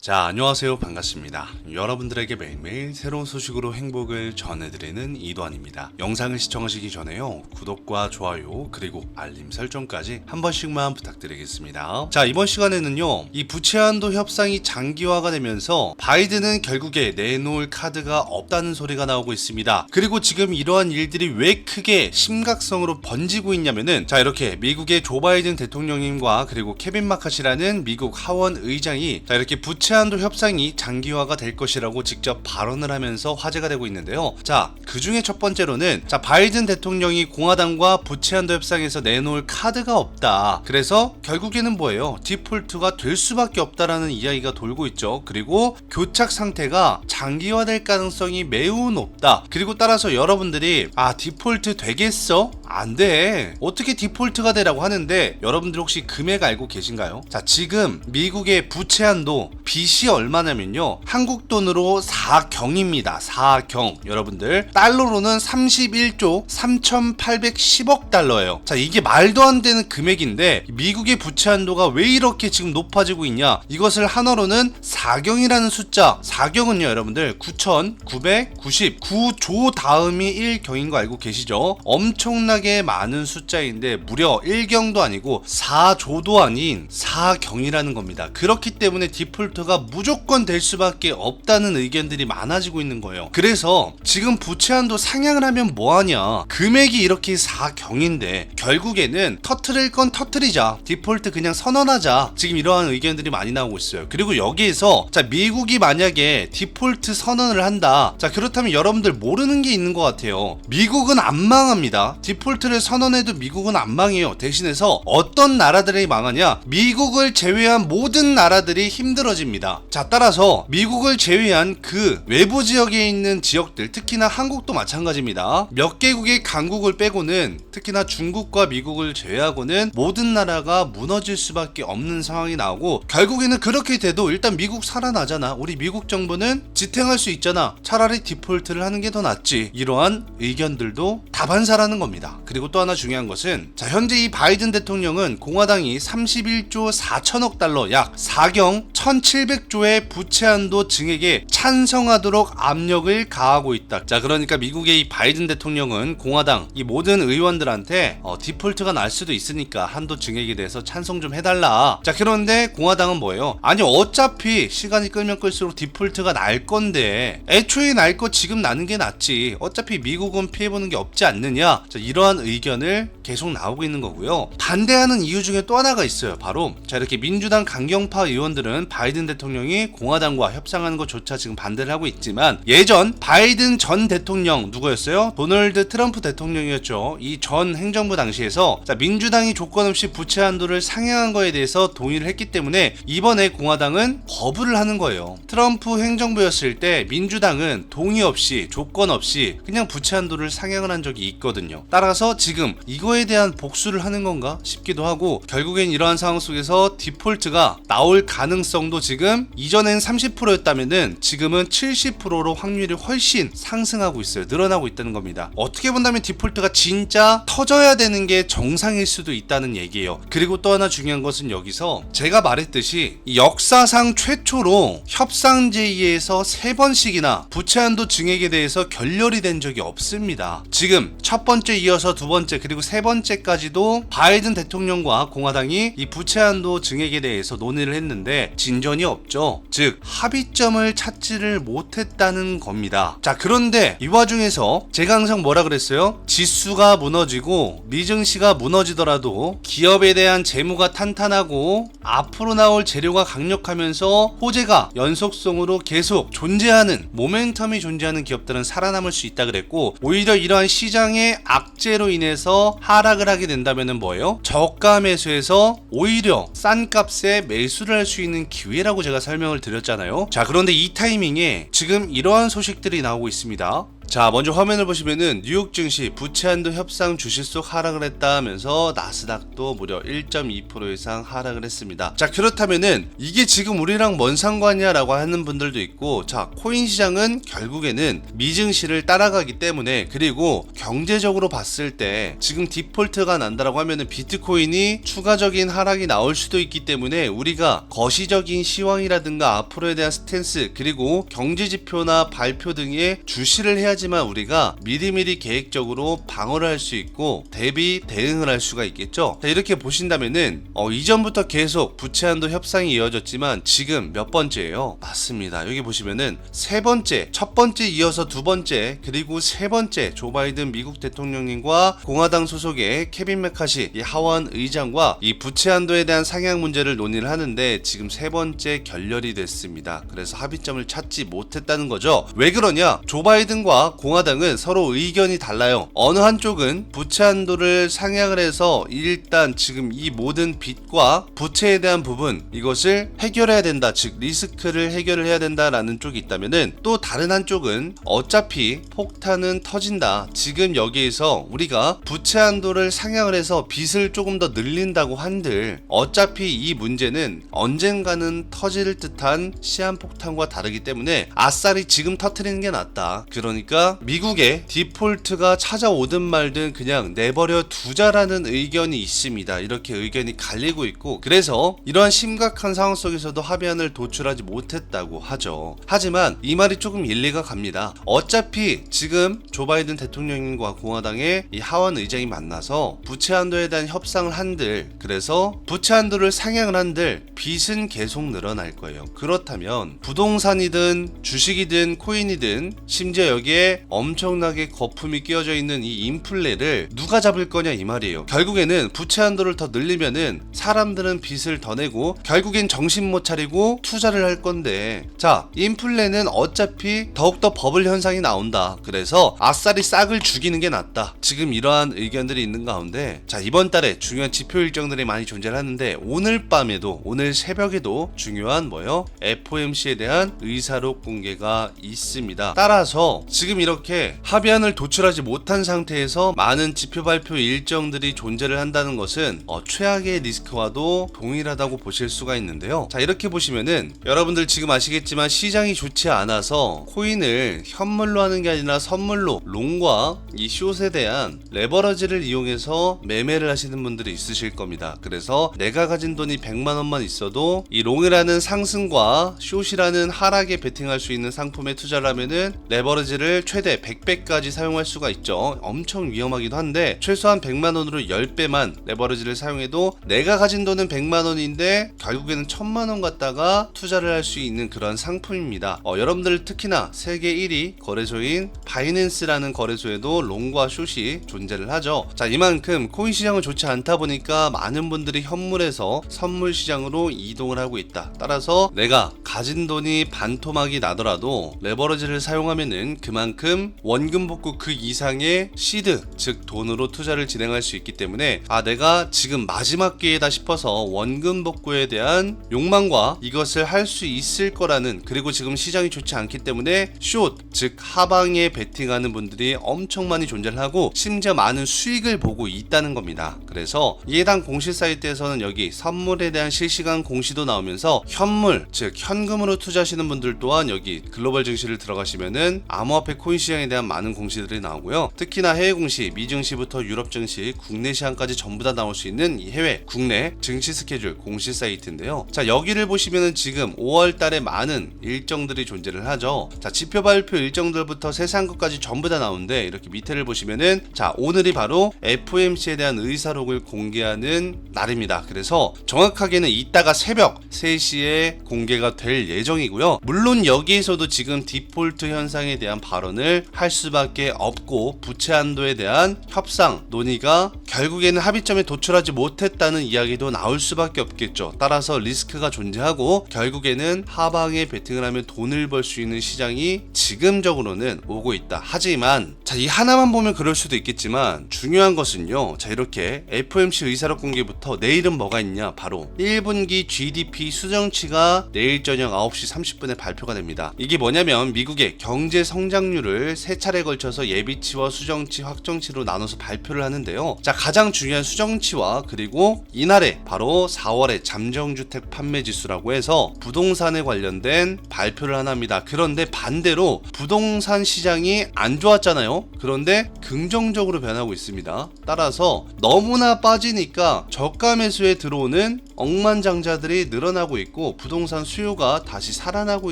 자, 안녕하세요. 반갑습니다. 여러분들에게 매일매일 새로운 소식으로 행복을 전해드리는 이도환입니다. 영상을 시청하시기 전에요, 구독과 좋아요 그리고 알림 설정까지 한 번씩만 부탁드리겠습니다. 자, 이번 시간에는요, 이 부채 한도 협상이 장기화가 되면서 바이든은 결국에 내놓을 카드가 없다는 소리가 나오고 있습니다. 그리고 지금 이러한 일들이 왜 크게 심각성으로 번지고 있냐면은, 자, 이렇게 미국의 조 바이든 대통령님과 그리고 케빈 마카시라는 미국 하원 의장이 자, 이렇게 부채 한도 협상이 장기화가 될 것이라고 직접 발언을 하면서 화제가 되고 있는데요. 자, 그 중에 첫 번째로는, 자, 바이든 대통령이 공화당과 부채 한도 협상에서 내놓을 카드가 없다. 그래서 결국에는 뭐예요? 디폴트가 될 수밖에 없다라는 이야기가 돌고 있죠. 그리고 교착 상태가 장기화될 가능성이 매우 높다. 그리고 따라서 여러분들이 디폴트 되겠어? 안 돼. 어떻게 디폴트가 되라고 하는데, 여러분들 혹시 금액 알고 계신가요? 자, 지금 미국의 부채 한도 빚이 얼마냐면요, 한국 돈으로 4경입니다. 4경. 여러분들, 달러로는 31조 3,810억 달러예요. 자, 이게 말도 안 되는 금액인데 미국의 부채 한도가 왜 이렇게 지금 높아지고 있냐? 이것을 한어로는 4경이라는 숫자, 4경은요 여러분들 9,999조 다음이 1경인 거 알고 계시죠? 엄청나게 많은 숫자인데 무려 1경도 아니고 4조도 아닌 4경이라는 겁니다. 그렇기 때문에 디폴트가 무조건 될 수밖에 없다는 의견들이 많아지고 있는 거예요. 그래서 지금 부채 한도 상향을 하면 뭐하냐? 금액이 이렇게 4경인데 결국에는 터트릴 건 터트리자, 디폴트 그냥 선언하자, 지금 이러한 의견들이 많이 나오고 있어요. 그리고 여기에서, 자, 미국이 만약에 디폴트 선언을 한다. 자, 그렇다면 여러분들 모르는 게 있는 것 같아요. 미국은 안 망합니다. 디폴트를 선언해도 미국은 안 망해요. 대신해서 어떤 나라들이 망하냐? 미국을 제외한 모든 나라들이 힘들어집니다. 자, 따라서 미국을 제외한 그 외부 지역에 있는 지역들, 특히나 한국도 마찬가지입니다. 몇 개국의 강국을 빼고는, 특히나 중국과 미국을 제외하고는 모든 나라가 무너질 수밖에 없는 상황이 나오고, 결국에는 그렇게 돼도 일단 미국 살아나잖아. 우리 미국 정부는 지탱할 수 있잖아. 차라리 디폴트를 하는 게 더 낫지. 이러한 의견들도 다반사라는 겁니다. 그리고 또 하나 중요한 것은, 자, 현재 이 바이든 대통령은 공화당이 31조 4천억 달러, 약 4경 1700조의 부채 한도 증액에 찬성하도록 압력을 가하고 있다. 자, 그러니까 미국의 이 바이든 대통령은 공화당 이 모든 의원들한테 디폴트가 날 수도 있으니까 한도 증액에 대해서 찬성 좀 해달라. 자, 그런데 공화당은 뭐예요? 아니, 어차피 시간이 끌면 끌수록 디폴트가 날 건데 애초에 날 거 지금 나는 게 낫지. 어차피 미국은 피해보는 게 없지 않느냐. 자, 이러한 의견을 계속 나오고 있는 거고요. 반대하는 이유 중에 또 하나가 있어요. 바로, 자, 이렇게 민주당 강경파 의원들은 바이든 대통령이 공화당과 협상하는 것조차 지금 반대를 하고 있지만, 예전 바이든 전 대통령 누구였어요? 도널드 트럼프 대통령이었죠. 이 전 행정부 당시에서, 자, 민주당이 조건 없이 부채 한도를 상향한 거에 대해서 동의를 했기 때문에 이번에 공화당은 거부를 하는 거예요. 트럼프 행정부였을 때 민주당은 동의 없이, 조건 없이 그냥 부채 한도를 상향을 한 적이 있거든요. 따라서 지금 이거에 대한 복수를 하는 건가 싶기도 하고, 결국엔 이러한 상황 속에서 디폴트가 나올 가능성도 지금 이전엔 30%였다면은 지금은 70%로 확률이 훨씬 상승하고 있어요. 늘어나고 있다는 겁니다. 어떻게 본다면 디폴트가 진짜 터져야 되는 게 정상일 수도 있다는 얘기예요. 그리고 또 하나 중요한 것은, 여기서 제가 말했듯이 역사상 최초로 협상 제의에서 3번씩이나 부채 한도 증액에 대해서 결렬이 된 적이 없습니다. 지금 첫 번째 이어서 두 번째 그리고 세 번째까지도 바이든 대통령과 공화당이 이 부채 한도 증액에 대해서 논의를 했는데 진전이 없죠. 즉, 합의점을 찾지를 못했다는 겁니다. 자, 그런데 이 와중에서 제가 항상 뭐라 그랬어요? 지수가 무너지고 미증시가 무너지더라도 기업에 대한 재무가 탄탄하고 앞으로 나올 재료가 강력하면서 호재가 연속성으로 계속 존재하는, 모멘텀이 존재하는 기업들은 살아남을 수 있다 그랬고, 오히려 이러한 시장의 악재로 인해서 하락을 하게 된다면 뭐예요? 저가 매수해서 오히려 싼 값에 매수를 할 수 있는 기회라고 제가 설명을 드렸잖아요. 자, 그런데 이 타이밍에 지금 이러한 소식들이 나오고 있습니다. 자, 먼저 화면을 보시면은 뉴욕 증시 부채 한도 협상 주식속 하락을 했다 하면서 나스닥도 무려 1.2% 이상 하락을 했습니다. 자, 그렇다면은 이게 지금 우리랑 뭔 상관이야 라고 하는 분들도 있고, 자, 코인 시장은 결국에는 미증시를 따라가기 때문에, 그리고 경제적으로 봤을 때 지금 디폴트가 난다라고 하면은 비트코인이 추가적인 하락이 나올 수도 있기 때문에 우리가 거시적인 시황이라든가 앞으로에 대한 스탠스, 그리고 경제지표나 발표 등의 주시를 해야지만 우리가 미리미리 계획적으로 방어를 할 수 있고 대응을 할 수가 있겠죠. 자, 이렇게 보신다면은 이전부터 계속 부채 한도 협상이 이어졌지만 지금 몇 번째예요? 맞습니다. 여기 보시면은 세 번째, 첫 번째 이어서 두 번째, 그리고 세 번째 조 바이든 미국 대통령님과 공화당 소속의 케빈 메카시 이 하원 의장과 이 부채 한도에 대한 상향 문제를 논의를 하는데 지금 세 번째 결렬이 됐습니다. 그래서 합의점을 찾지 못했다는 거죠. 왜 그러냐? 조 바이든과 공화당은 서로 의견이 달라요. 어느 한쪽은 부채 한도를 상향을 해서 일단 지금 이 모든 빚과 부채에 대한 부분, 이것을 해결해야 된다, 즉 리스크를 해결을 해야 된다라는 쪽이 있다면은, 또 다른 한쪽은 어차피 폭탄은 터진다, 지금 여기에서 우리가 부채 한도를 상향을 해서 빚을 조금 더 늘린다고 한들 어차피 이 문제는 언젠가는 터질 듯한 시한폭탄과 다르기 때문에 아싸리 지금 터트리는 게 낫다. 그러니까 미국의 디폴트가 찾아오든 말든 그냥 내버려 두자라는 의견이 있습니다. 이렇게 의견이 갈리고 있고, 그래서 이러한 심각한 상황 속에서도 합의안을 도출하지 못했다고 하죠. 하지만 이 말이 조금 일리가 갑니다. 어차피 지금 조 바이든 대통령과 공화당의 이 하원 의장이 만나서 부채 한도에 대한 협상을 한들, 그래서 부채 한도를 상향을 한들 빚은 계속 늘어날 거예요. 그렇다면 부동산이든 주식이든 코인이든 심지어 여기에 엄청나게 거품이 끼어져 있는 이 인플레를 누가 잡을 거냐 이 말이에요. 결국에는 부채 한도를 더 늘리면은 사람들은 빚을 더 내고 결국엔 정신 못 차리고 투자를 할 건데, 자, 인플레는 어차피 더욱더 버블 현상이 나온다. 그래서 아싸리 싹을 죽이는 게 낫다. 지금 이러한 의견들이 있는 가운데, 자, 이번 달에 중요한 지표 일정들이 많이 존재를 하는데 오늘 밤에도, 오늘 새벽에도 중요한 뭐요? FOMC에 대한 의사록 공개가 있습니다. 따라서 지금 이렇게 합의안을 도출하지 못한 상태에서 많은 지표 발표 일정들이 존재를 한다는 것은 최악의 리스크와도 동일하다고 보실 수가 있는데요. 자, 이렇게 보시면은 여러분들 지금 아시겠지만 시장이 좋지 않아서 코인을 현물로 하는 게 아니라 선물로 롱과 이 숏에 대한 레버러지를 이용해서 매매를 하시는 분들이 있으실 겁니다. 그래서 내가 가진 돈이 100만 원만 있어도 이 롱이라는 상승과 숏이라는 하락에 베팅할 수 있는 상품에 투자를 하면은 레버러지를 최대 100배까지 사용할 수가 있죠. 엄청 위험하기도 한데 최소한 100만 원으로 10배만 레버리지를 사용해도 내가 가진 돈은 100만 원인데 결국에는 1000만 원 갖다가 투자를 할 수 있는 그런 상품입니다. 여러분들 특히나 세계 1위 거래소인 바이낸스라는 거래소에도 롱과 숏이 존재를 하죠. 자, 이만큼 코인 시장은 좋지 않다 보니까 많은 분들이 현물에서 선물 시장으로 이동을 하고 있다. 따라서 내가 가진 돈이 반토막이 나더라도 레버리지를 사용하면은 그만큼 원금 복구 그 이상의 시드, 즉 돈으로 투자를 진행할 수 있기 때문에 내가 지금 마지막 기회다 싶어서 원금 복구에 대한 욕망과 이것을 할 수 있을 거라는, 그리고 지금 시장이 좋지 않기 때문에 숏, 즉 하방에 베팅하는 분들이 엄청 많이 존재를 하고 심지어 많은 수익을 보고 있다는 겁니다. 그래서 해당 공시 사이트에서는 여기 선물에 대한 실시간 공시도 나오면서 현물, 즉 현금으로 투자하시는 분들 또한 여기 글로벌 증시를 들어가시면은 암호화폐 코인 시장에 대한 많은 공시들이 나오고요. 특히나 해외 공시, 미증시부터 유럽 증시, 국내 시장까지 전부 다 나올 수 있는 이 해외, 국내 증시 스케줄 공시 사이트인데요. 자, 여기를 보시면은 지금 5월 달에 많은 일정들이 존재를 하죠. 자, 지표 발표 일정들부터 세세한 것까지 전부 다 나오는데 이렇게 밑에를 보시면은, 자, 오늘이 바로 FOMC에 대한 의사록을 공개하는 날입니다. 그래서 정확하게는 이따가 새벽 3시에 공개가 될 예정이고요. 물론 여기에서도 지금 디폴트 현상에 대한 발언을 할 수밖에 없고 부채 한도에 대한 협상 논의가 결국에는 합의점에 도출하지 못했다는 이야기도 나올 수밖에 없겠죠. 따라서 리스크가 존재하고 결국에는 하방에 베팅을 하면 돈을 벌 수 있는 시장이 지금적으로는 오고 있다. 하지만 자, 이 하나만 보면 그럴 수도 있겠지만 중요한 것은요, 자, 이렇게 FOMC 의사록 공개부터 내일은 뭐가 있냐, 바로 1분기 GDP 수정치가 내일 저녁 9시 30분에 발표가 됩니다. 이게 뭐냐면 미국의 경제 성장률 확률을 세 차례에 걸쳐서 예비치와 수정치, 확정치로 나눠서 발표를 하는데요. 자, 가장 중요한 수정치와 그리고 이날에 바로 4월에 잠정주택 판매 지수라고 해서 부동산에 관련된 발표를 하나 합니다. 그런데 반대로 부동산 시장이 안 좋았잖아요. 그런데 긍정적으로 변하고 있습니다. 따라서 너무나 빠지니까 저가 매수에 들어오는 억만장자들이 늘어나고 있고 부동산 수요가 다시 살아나고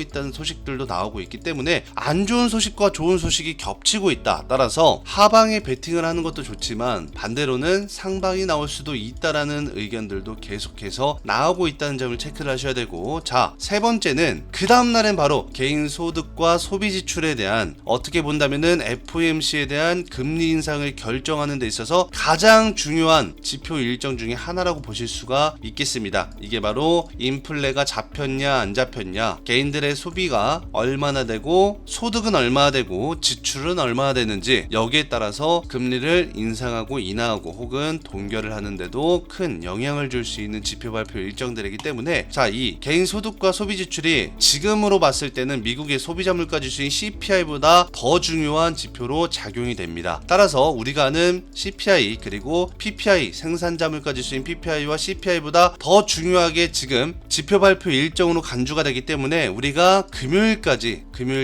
있다는 소식들도 나오고 있기 때문에 안 좋은 소식과 좋은 소식이 겹치고 있다. 따라서 하방에 베팅을 하는 것도 좋지만 반대로는 상방이 나올 수도 있다라는 의견들도 계속해서 나오고 있다는 점을 체크를 하셔야 되고, 자, 세 번째는 그 다음날엔 바로 개인 소득과 소비 지출에 대한, 어떻게 본다면은 FOMC에 대한 금리 인상을 결정하는 데 있어서 가장 중요한 지표 일정 중에 하나라고 보실 수가 있겠습니다. 이게 바로 인플레가 잡혔냐 안 잡혔냐, 개인들의 소비가 얼마나 되고 소득은 얼마나 되고 지출은 얼마나 되는지, 여기에 따라서 금리를 인상하고 인하하고 혹은 동결을 하는데도 큰 영향을 줄 수 있는 지표 발표 일정들이기 때문에, 자, 이 개인 소득과 소비 지출이 지금으로 봤을 때는 미국의 소비자 물가 지수인 CPI보다 더 중요한 지표로 작용이 됩니다. 따라서 우리가 아는 CPI 그리고 PPI, 생산자 물가 지수인 PPI와 CPI보다 더 중요하게 지금 지표 발표 일정으로 간주가 되기 때문에 우리가 금요일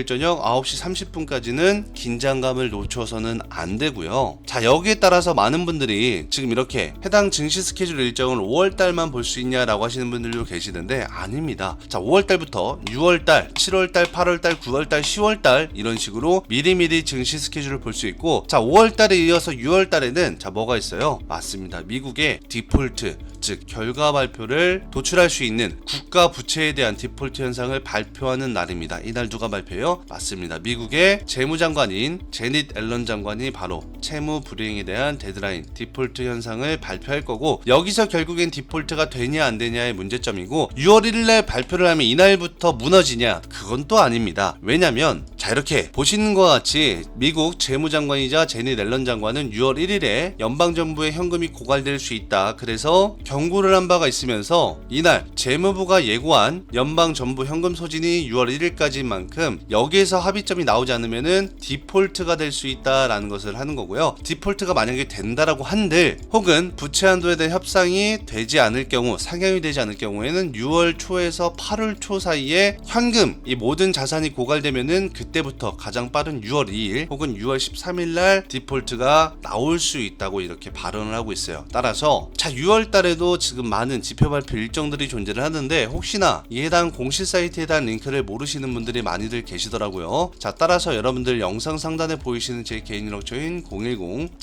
저녁 9시 30분까지는 긴장감을 놓쳐서는 안 되고요. 자, 여기에 따라서 많은 분들이 지금 이렇게 해당 증시 스케줄 일정을 5월달만 볼 수 있냐라고 하시는 분들도 계시는데 아닙니다. 자, 5월달부터 6월달, 7월달, 8월달, 9월달, 10월달 이런 식으로 미리미리 증시 스케줄을 볼 수 있고, 자, 5월달에 이어서 6월달에는 자, 뭐가 있어요? 맞습니다. 미국의 디폴트, 즉 결과 발표를 도출할 수 있는 국가 부채에 대한 디폴트 현상을 발표하는 날입니다. 이날 누가 발표해요? 맞습니다. 미국의 재무장관인 제닛 앨런 장관이 바로 채무 불이행에 대한 데드라인, 디폴트 현상을 발표할 거고, 여기서 결국엔 디폴트가 되냐 안 되냐의 문제점이고, 6월 1일날 발표를 하면 이날부터 무너지냐, 그건 또 아닙니다. 왜냐면 자, 이렇게 보시는 것과 같이 미국 재무장관이자 제닛 앨런 장관은 6월 1일에 연방정부의 현금이 고갈될 수 있다, 그래서 경고를 한 바가 있으면서 이날 재무부가 예고한 연방정부 현금 소진이 6월 1일까지인 만큼 여기에서 합의점이 나오지 않으면은 디폴트가 될 수 있다라는 것을 하는 거고요. 디폴트가 만약에 된다라고 한들, 혹은 부채 한도에 대한 협상이 되지 않을 경우, 상향이 되지 않을 경우에는 6월 초에서 8월 초 사이에 현금, 이 모든 자산이 고갈되면은 그때부터 가장 빠른 6월 2일 혹은 6월 13일 날 디폴트가 나올 수 있다고 이렇게 발언을 하고 있어요. 따라서 자, 6월 달에도 지금 많은 지표 발표 일정들이 존재를 하는데, 혹시나 이 해당 공식 사이트에 대한 링크를 모르시는 분들이 많이들 계시더라고요. 자, 따라서 여러분들 영상 상단에 보이시는 제 개인 연락처인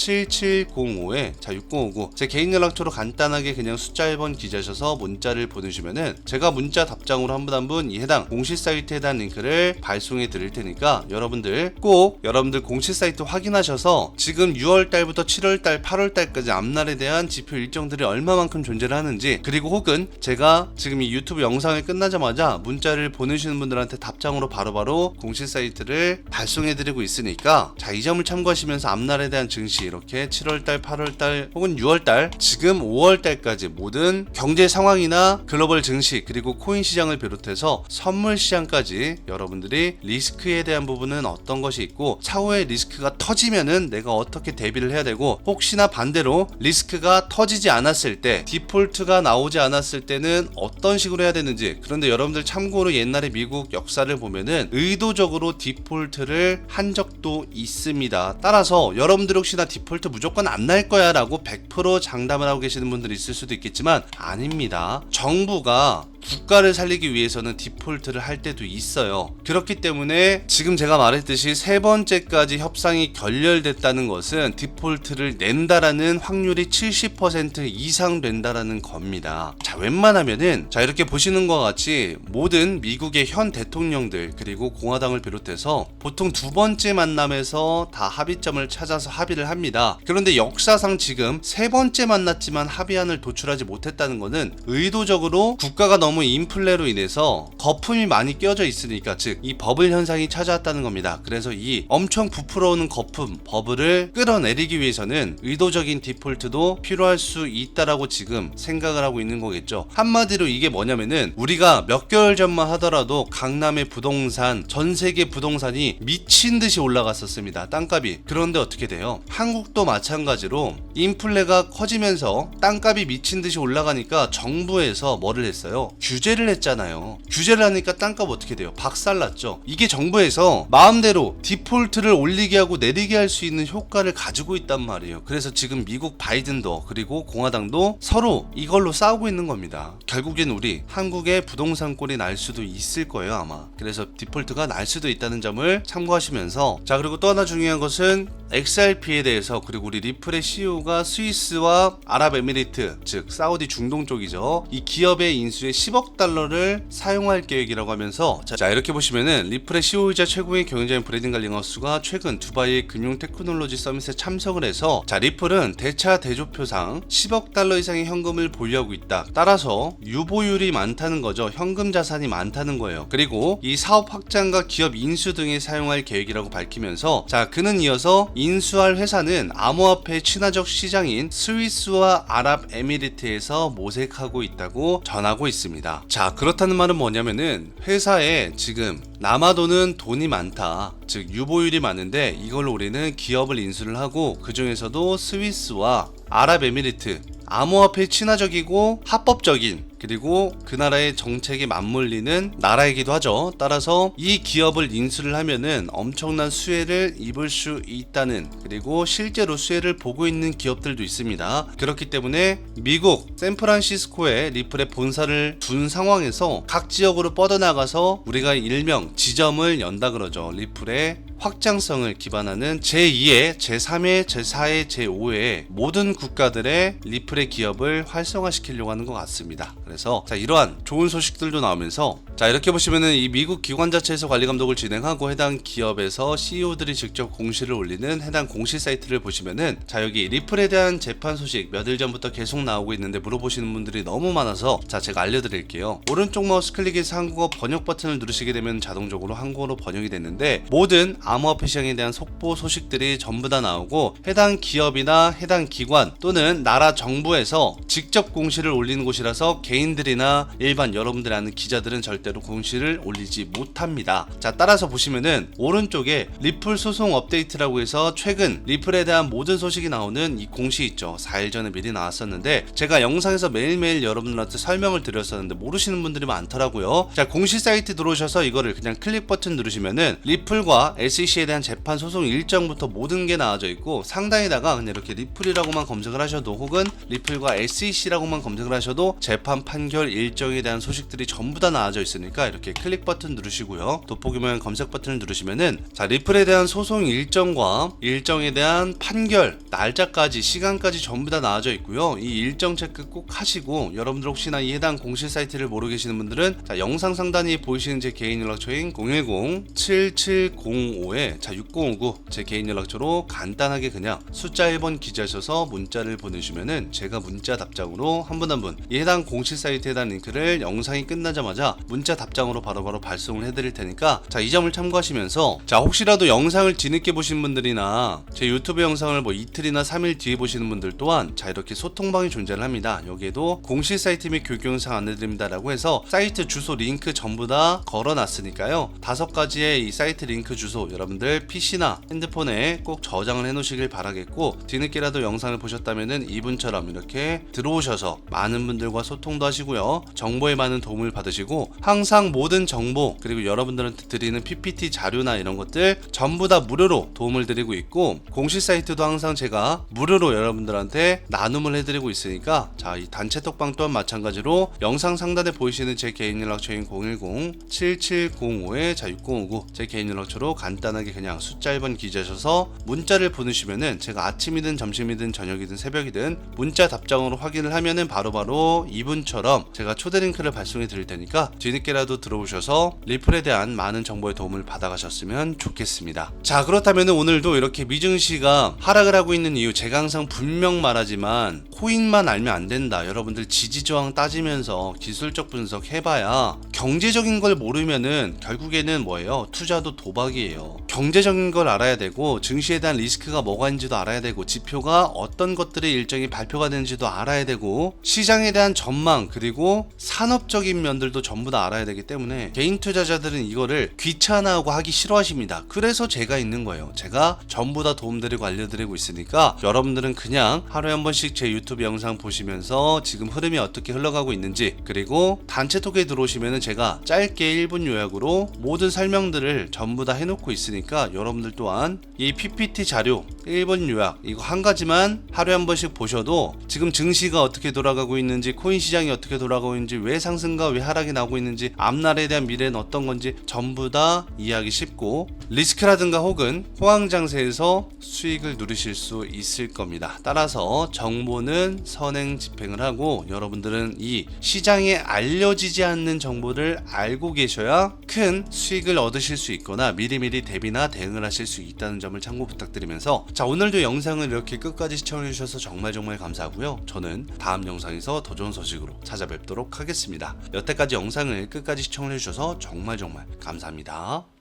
010-7705에 자 6059, 제 개인 연락처로 간단하게 그냥 숫자 1번 기재하셔서 문자를 보내주면은 제가 문자 답장으로 한 분 한 분 이 해당 공식 사이트에 대한 링크를 발송해 드릴 테니까 여러분들 꼭 여러분들 공식 사이트 확인하셔서 지금 6월달부터 7월달, 8월달까지 앞날에 대한 지표 일정들이 얼마만큼 존재를 하는지, 그리고 혹은 제가 지금 이 유튜브 영상이 끝나자마자 문자를 보내주시는 분들한테 답장으로 바로바로 공식 사이트를 발송해 드리고 있으니까, 자, 이 점을 참고하시면서 앞날에 대한 증시, 이렇게 7월달, 8월달 혹은 6월달, 지금 5월달까지 모든 경제 상황이나 글로벌 증시 그리고 코인 시장을 비롯해서 선물 시장까지 여러분들이 리스크에 대한 부분은 어떤 것이 있고, 차후에 리스크가 터지면은 내가 어떻게 대비를 해야 되고, 혹시나 반대로 리스크가 터지지 않았을 때, 디폴트가 나오지 않았을 때는 어떤 식으로 해야 되는지. 그런데 여러분들 참고로 옛날에 미국 역사를 보면은 의도적으로 디폴트를 한 적도 있습니다. 따라서 여러분들 혹시나 디폴트 무조건 안 날 거야 라고 100% 장담을 하고 계시는 분들이 있을 수도 있겠지만 아닙니다. 정부가 국가를 살리기 위해서는 디폴트를 할 때도 있어요. 그렇기 때문에 지금 제가 말했듯이 세 번째까지 협상이 결렬됐다는 것은 디폴트를 낸다라는 확률이 70% 이상 된다라는 겁니다. 자, 웬만하면은 자, 이렇게 보시는 것과 같이 모든 미국의 현 대통령들 그리고 공화당을 비롯해서 보통 두 번째 만남에서 다 합의점을 찾아서 합의를 합니다. 그런데 역사상 지금 세 번째 만났지만 합의안을 도출하지 못했다는 것은 의도적으로 국가가 너무 너무 인플레로 인해서 거품이 많이 껴져 있으니까, 즉 이 버블 현상이 찾아왔다는 겁니다. 그래서 이 엄청 부풀어오는 거품, 버블을 끌어내리기 위해서는 의도적인 디폴트도 필요할 수 있다라고 지금 생각을 하고 있는 거겠죠. 한마디로 이게 뭐냐면은, 우리가 몇 개월 전만 하더라도 강남의 부동산, 전 세계 부동산이 미친 듯이 올라갔었습니다. 땅값이. 그런데 어떻게 돼요? 한국도 마찬가지로 인플레가 커지면서 땅값이 미친 듯이 올라가니까 정부에서 뭐를 했어요? 규제를 했잖아요. 규제를 하니까 땅값 어떻게 돼요? 박살났죠. 이게 정부에서 마음대로 디폴트를 올리게 하고 내리게 할 수 있는 효과를 가지고 있단 말이에요. 그래서 지금 미국 바이든도 그리고 공화당도 서로 이걸로 싸우고 있는 겁니다. 결국엔 우리 한국의 부동산 꼴이 날 수도 있을 거예요, 아마. 그래서 디폴트가 날 수도 있다는 점을 참고하시면서, 자, 그리고 또 하나 중요한 것은 XRP에 대해서, 그리고 우리 리플의 CEO가 스위스와 아랍에미리트, 즉 사우디 중동 쪽이죠, 이 기업의 인수에 10억 달러를 사용할 계획이라고 하면서, 자, 이렇게 보시면은 리플의 CEO이자 최고의 경영자인 브래든 갈링하우스가 최근 두바이 금융 테크놀로지 서밋에 참석을 해서, 자, 리플은 대차 대조표상 10억 달러 이상의 현금을 보유하고 있다. 따라서 유보율이 많다는 거죠. 현금 자산이 많다는 거예요. 그리고 이 사업 확장과 기업 인수 등에 사용할 계획이라고 밝히면서, 자, 그는 이어서 인수할 회사는 암호화폐 친화적 시장인 스위스와 아랍에미리트에서 모색하고 있다고 전하고 있습니다. 자, 그렇다는 말은 뭐냐면은, 회사에 지금 남아도는 돈이 많다, 즉 유보율이 많은데 이걸로 우리는 기업을 인수를 하고, 그 중에서도 스위스와 아랍에미리트, 암호화폐 친화적이고 합법적인, 그리고 그 나라의 정책에 맞물리는 나라이기도 하죠. 따라서 이 기업을 인수를 하면은 엄청난 수혜를 입을 수 있다는, 그리고 실제로 수혜를 보고 있는 기업들도 있습니다. 그렇기 때문에 미국 샌프란시스코에 리플의 본사를 둔 상황에서 각 지역으로 뻗어나가서 우리가 일명 지점을 연다 그러죠. 리플의 확장성을 기반하는 제2의, 제3의, 제4의, 제5의 모든 국가들의 리플의 기업을 활성화시키려고 하는 것 같습니다. 그래서 자, 이러한 좋은 소식들도 나오면서, 자, 이렇게 보시면은 이 미국 기관 자체에서 관리 감독을 진행하고 해당 기업에서 CEO들이 직접 공시를 올리는 해당 공시 사이트를 보시면은, 자, 여기 리플에 대한 재판 소식 몇 일 전부터 계속 나오고 있는데 물어보시는 분들이 너무 많아서, 자, 제가 알려드릴게요. 오른쪽 마우스 클릭해서 한국어 번역 버튼을 누르시게 되면 자동적으로 한국어로 번역이 됐는데, 모든 암호화폐 시장에 대한 속보 소식들이 전부 다 나오고, 해당 기업이나 해당 기관 또는 나라 정부에서 직접 공시를 올리는 곳이라서 개인들이나 일반 여러분들이 아는 기자들은 절대로 공시를 올리지 못합니다. 자, 따라서 보시면은 오른쪽에 리플 소송 업데이트라고 해서 최근 리플에 대한 모든 소식이 나오는 이 공시 있죠. 4일 전에 미리 나왔었는데, 제가 영상에서 매일매일 여러분들한테 설명을 드렸었는데 모르시는 분들이 많더라고요. 자, 공시 사이트 들어오셔서 이거를 그냥 클릭 버튼 누르시면은 리플과 SEC에 대한 재판 소송 일정부터 모든 게 나와져 있고, 상단에다가 그냥 이렇게 리플이라고만 검색을 하셔도, 혹은 리플과 SEC라고만 검색을 하셔도 재판 판결 일정에 대한 소식들이 전부 다 나와져 있으니까 이렇게 클릭 버튼 누르시고요, 돋보기 모양 검색 버튼을 누르시면은, 자, 리플에 대한 소송 일정과 일정에 대한 판결 날짜까지, 시간까지 전부 다 나와져 있고요. 이 일정 체크 꼭 하시고, 여러분들 혹시나 이 해당 공시 사이트를 모르 계시는 분들은, 자, 영상 상단에 보이시는 제 개인 연락처인 010-7705에 자 6059 제 개인 연락처로 간단하게 그냥 숫자 1번 기재하셔서 문자를 보내주면은 제가 문자 답장으로 한 분 한 분 이 해당 공시 사이트에 해당 링크를 영상이 끝나자마자 문자 답장으로 바로바로 발송을 해드릴 테니까, 자, 이 점을 참고하시면서, 자, 혹시라도 영상을 뒤늦게 보신 분들이나 제 유튜브 영상을 뭐 이틀이나 3일 뒤에 보시는 분들 또한, 자, 이렇게 소통방이 존재를 합니다. 여기에도 공시 사이트 및 교육 영상 안내드립니다라고 해서 사이트 주소 링크 전부 다 걸어놨으니까요, 5가지의 이 사이트 링크 주소 여러분들 PC나 핸드폰에 꼭 저장을 해 놓으시길 바라겠고, 뒤늦게라도 영상을 보셨다면은 이분처럼 이렇게 들어오셔서 많은 분들과 소통도 하시고요, 정보에 많은 도움을 받으시고, 항상 모든 정보 그리고 여러분들한테 드리는 PPT 자료나 이런 것들 전부 다 무료로 도움을 드리고 있고, 공시 사이트도 항상 제가 무료로 여러분들한테 나눔을 해드리고 있으니까, 자, 이 단체 톡방 또한 마찬가지로 영상 상단에 보이시는 제 개인 연락처인 010-7705에 자 6059 제 개인 연락처로 간단하게 그냥 숫자 1번 기재하셔서 문자를 보내시면은, 제가 아침이든 점심이든 저녁이든 새벽이든 문자 문자 답장으로 확인을 하면은 바로바로 이분처럼 제가 초대 링크를 발송해 드릴 테니까 뒤늦게라도 들어오셔서 리플에 대한 많은 정보의 도움을 받아가셨으면 좋겠습니다. 자, 그렇다면 오늘도 이렇게 미증시가 하락을 하고 있는 이유, 제가 항상 분명 말하지만 코인만 알면 안 된다. 여러분들 지지저항 따지면서 기술적 분석 해봐야, 경제적인 걸 모르면은 결국에는 뭐예요? 투자도 도박이에요. 경제적인 걸 알아야 되고, 증시에 대한 리스크가 뭐가 있는지도 알아야 되고, 지표가 어떤 것들의 일정이 발표가 되는지도 알아야 되고, 시장에 대한 전망, 그리고 산업적인 면들도 전부 다 알아야 되기 때문에 개인 투자자들은 이거를 귀찮아하고 하기 싫어하십니다. 그래서 제가 있는 거예요. 제가 전부 다 도움드리고 알려드리고 있으니까 여러분들은 그냥 하루에 한 번씩 제 유튜브 영상 보시면서 지금 흐름이 어떻게 흘러가고 있는지, 그리고 단체 톡에 들어오시면은 제가 짧게 1분 요약으로 모든 설명들을 전부 다 해놓고 있으니까 여러분들 또한 이 PPT 자료 1분 요약 이거 한 가지만 하루에 한 번씩 보셔도 지금 증시가 어떻게 돌아가고 있는지, 코인 시장이 어떻게 돌아가고 있는지, 왜 상승과 왜 하락이 나오고 있는지, 앞날에 대한 미래는 어떤 건지 전부 다 이해하기 쉽고, 리스크라든가 혹은 호황장세에서 수익을 누리실 수 있을 겁니다. 따라서 정보는 선행 집행을 하고, 여러분들은 이 시장에 알려지지 않는 정보를 알고 계셔야 큰 수익을 얻으실 수 있거나 미리미리 대비나 대응을 하실 수 있다는 점을 참고 부탁드리면서, 자, 오늘도 영상을 이렇게 끝까지 시청해 주셔서 정말 감사하고요. 저는 다음 영상에서 더 좋은 소식으로 찾아뵙도록 하겠습니다. 여태까지 영상을 끝까지 시청해 주셔서 정말 감사합니다.